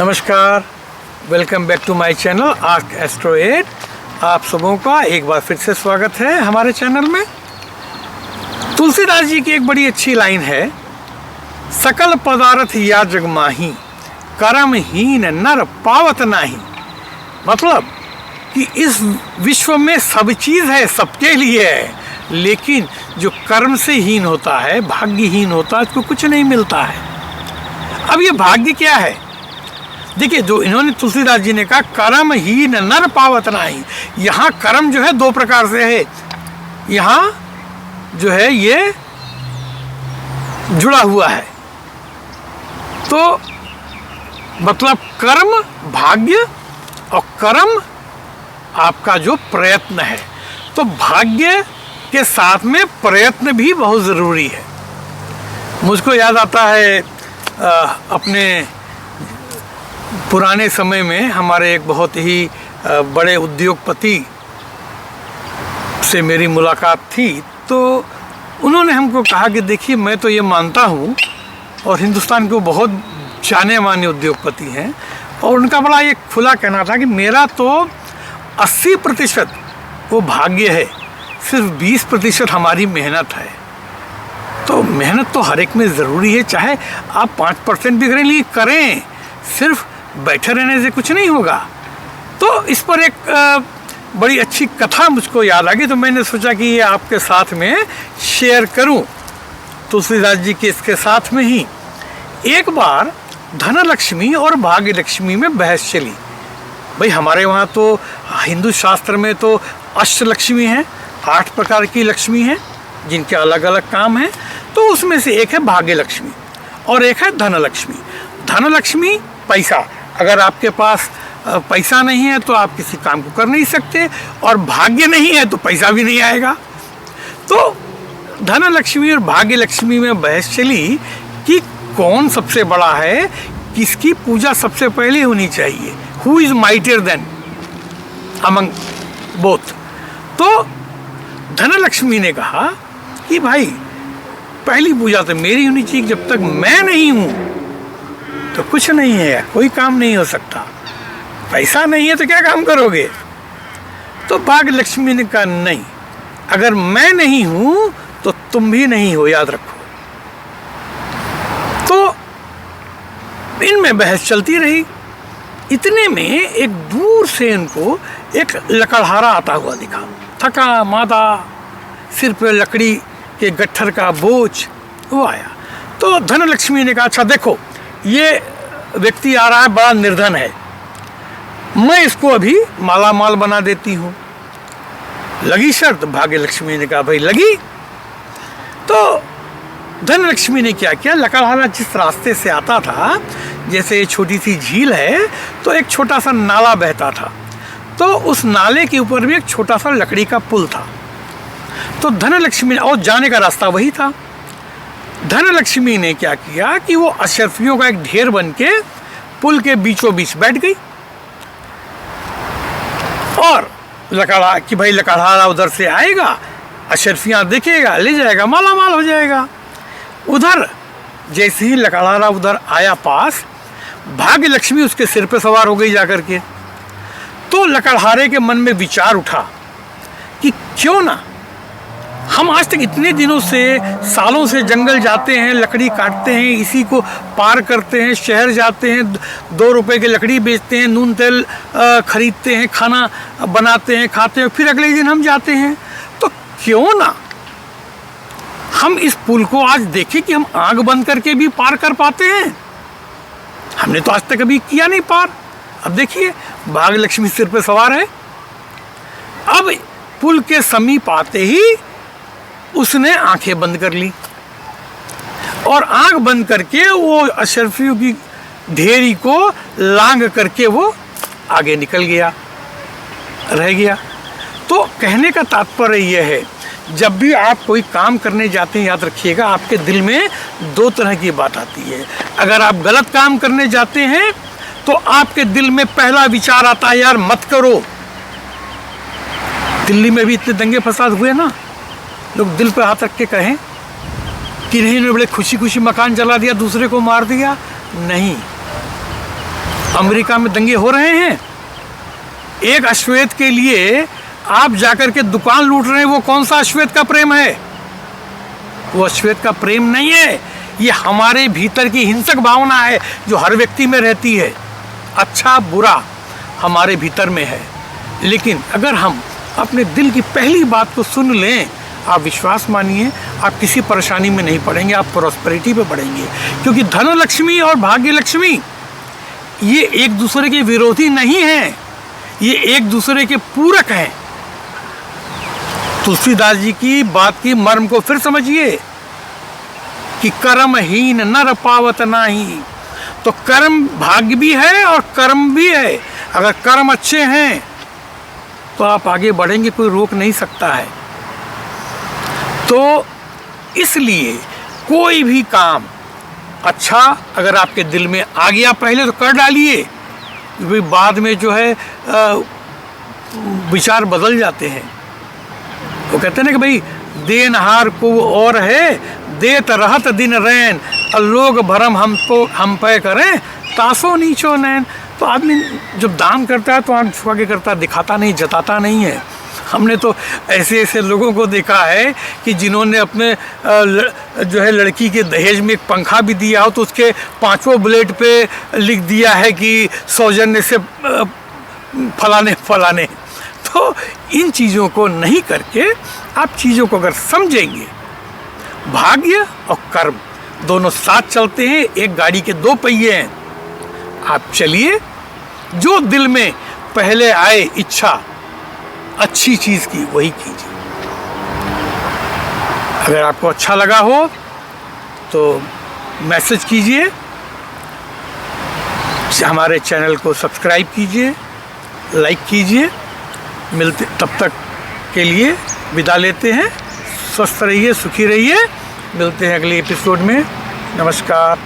नमस्कार, welcome back to my channel Ask Astro 8। आप सबों का एक बार फिर से स्वागत है हमारे चैनल में। तुलसीदास जी की एक बड़ी अच्छी लाइन है, सकल पदार्थ या जग माही, कर्महीन नर पावत नाही। मतलब कि इस विश्व में सब चीज़ है, सबके लिए है, लेकिन जो कर्म से हीन होता है, भाग्यहीन होता है, उसको कुछ नहीं मिलता है। अब ये भाग्य क्या है? देखिए, जो इन्होंने तुलसीदास जी ने कहा कर्म हीन नर पावत नाही। यहाँ कर्म जो है दो प्रकार से है। यहाँ जो है ये जुड़ा हुआ है, तो मतलब कर्म भाग्य और कर्म आपका जो प्रयत्न है, तो भाग्य के साथ में प्रयत्न भी बहुत ज़रूरी है। मुझको याद आता है अपने पुराने समय में हमारे एक बहुत ही बड़े उद्योगपति से मेरी मुलाकात थी। तो उन्होंने हमको कहा कि देखिए, मैं तो ये मानता हूँ, और हिंदुस्तान के वो बहुत जाने माने उद्योगपति हैं, और उनका बड़ा ये खुला कहना था कि मेरा तो 80% वो भाग्य है, सिर्फ 20% हमारी मेहनत है। तो मेहनत तो हर एक में ज़रूरी है, चाहे आप 5% भी करें, लेकिन करें, सिर्फ बैठे रहने से कुछ नहीं होगा। तो इस पर एक बड़ी अच्छी कथा मुझको याद आ गई, तो मैंने सोचा कि ये आपके साथ में शेयर करूं। तुलसीदास जी के इसके साथ में ही एक बार धनलक्ष्मी और भाग्यलक्ष्मी में बहस चली। भाई, हमारे वहाँ तो हिंदू शास्त्र में तो अष्टलक्ष्मी हैं, 8 प्रकार की लक्ष्मी हैं जिनके अलग अलग काम हैं। तो उसमें से एक है भाग्यलक्ष्मी और एक है धनलक्ष्मी। धनलक्ष्मी पैसा, अगर आपके पास पैसा नहीं है तो आप किसी काम को कर नहीं सकते, और भाग्य नहीं है तो पैसा भी नहीं आएगा। तो धनलक्ष्मी और भाग्यलक्ष्मी में बहस चली कि कौन सबसे बड़ा है, किसकी पूजा सबसे पहले होनी चाहिए, who is mightier than among both. तो धनलक्ष्मी ने कहा कि भाई, पहली पूजा तो मेरी होनी चाहिए, जब तक मैं नहीं हूँ तो कुछ नहीं है, कोई काम नहीं हो सकता। पैसा नहीं है तो क्या काम करोगे? तो भाग्यलक्ष्मी ने कहा नहीं, अगर मैं नहीं हूँ तो तुम भी नहीं हो, याद रखो। तो इनमें बहस चलती रही। इतने में एक दूर से इनको एक लकड़हारा आता हुआ दिखा, थका मादा, सिर पे लकड़ी के गट्ठर का बोझ, वो आया। तो धनलक्ष्मी ने कहा, अच्छा देखो, ये व्यक्ति आ रहा है, बड़ा निर्धन है, मैं इसको अभी माला माल बना देती हूँ। लगी शर्त? भाग्यलक्ष्मी ने कहा भाई लगी। तो धनलक्ष्मी ने क्या किया, लकड़हारा जिस रास्ते से आता था, जैसे ये छोटी सी झील है, तो एक छोटा सा नाला बहता था, तो उस नाले के ऊपर भी एक छोटा सा लकड़ी का पुल था। तो धनलक्ष्मी, और जाने का रास्ता वही था, धनलक्ष्मी ने क्या किया कि वो अशर्फियों का एक ढेर बन के पुल के बीचों बीच बैठ गई, और लकड़ा कि भाई लकड़हारा उधर से आएगा, अशर्फियाँ देखेगा, ले जाएगा, माला माल हो जाएगा। उधर जैसे ही लकड़हारा उधर आया पास, भाग्यलक्ष्मी उसके सिर पे सवार हो गई जाकर के। तो लकड़हारे के मन में विचार उठा कि क्यों ना हम आज तक इतने दिनों से, सालों से जंगल जाते हैं, लकड़ी काटते हैं, इसी को पार करते हैं, शहर जाते हैं, 2 रुपए की लकड़ी बेचते हैं, नून तेल खरीदते हैं, खाना बनाते हैं, खाते हैं, फिर अगले दिन हम जाते हैं। तो क्यों ना हम इस पुल को आज देखें कि हम आँख बंद करके भी पार कर पाते हैं। हमने तो आज तक कभी किया नहीं पार। अब देखिए, भाग्यलक्ष्मी सिर पे सवार है। अब पुल के समीप आते ही उसने आंखें बंद कर ली, और आंख बंद करके वो अशर्फियों की ढेरी को लांग करके वो आगे निकल गया, रह गया। तो कहने का तात्पर्य यह है, जब भी आप कोई काम करने जाते हैं, याद रखिएगा, आपके दिल में 2 तरह की बात आती है। अगर आप गलत काम करने जाते हैं तो आपके दिल में पहला विचार आता है, यार मत करो। दिल्ली में भी इतने दंगे फसाद हुए ना, लोग दिल पे हाथ रख के कहें कि नहीं, बड़े खुशी खुशी मकान जला दिया, दूसरे को मार दिया। नहीं, अमेरिका में दंगे हो रहे हैं, एक अश्वेत के लिए आप जाकर के दुकान लूट रहे हैं। वो कौन सा अश्वेत का प्रेम है? वो अश्वेत का प्रेम नहीं है, ये हमारे भीतर की हिंसक भावना है जो हर व्यक्ति में रहती है। अच्छा बुरा हमारे भीतर में है, लेकिन अगर हम अपने दिल की पहली बात को सुन लें, आप विश्वास मानिए आप किसी परेशानी में नहीं पड़ेंगे, आप प्रॉस्पेरिटी पे पड़ेंगे। क्योंकि धन लक्ष्मी और भाग्य लक्ष्मी ये एक दूसरे के विरोधी नहीं हैं, ये एक दूसरे के पूरक हैं। तुलसीदास जी की बात की मर्म को फिर समझिए कि कर्महीन नर पावत नाही। तो कर्म भाग्य भी है और कर्म भी है। अगर कर्म अच्छे हैं तो आप आगे बढ़ेंगे, कोई रोक नहीं सकता है। तो इसलिए कोई भी काम अच्छा अगर आपके दिल में आ गया पहले तो कर डालिए, क्योंकि बाद में जो है विचार बदल जाते हैं। वो कहते हैं ना कि भाई देनहार को और है, देत रहत दिन रैन, लोग भरम हम पे करें तासो नीचो नैन। तो आदमी जब दान करता है तो आंख छुपा के करता है, दिखाता नहीं, जताता नहीं है। हमने तो ऐसे ऐसे लोगों को देखा है कि जिन्होंने अपने जो है लड़की के दहेज में एक पंखा भी दिया हो तो उसके 5वें ब्लेड पे लिख दिया है कि सौजन्य से फलाने फलाने। तो इन चीज़ों को नहीं करके आप चीज़ों को अगर समझेंगे, भाग्य और कर्म दोनों साथ चलते हैं, एक गाड़ी के 2 पहिए हैं। आप चलिए, जो दिल में पहले आए इच्छा अच्छी चीज़ की वही कीजिए। अगर आपको अच्छा लगा हो तो मैसेज कीजिए, हमारे चैनल को सब्सक्राइब कीजिए, लाइक कीजिए। मिलते तब तक के लिए विदा लेते हैं। स्वस्थ रहिए, सुखी रहिए। मिलते हैं अगले एपिसोड में। नमस्कार।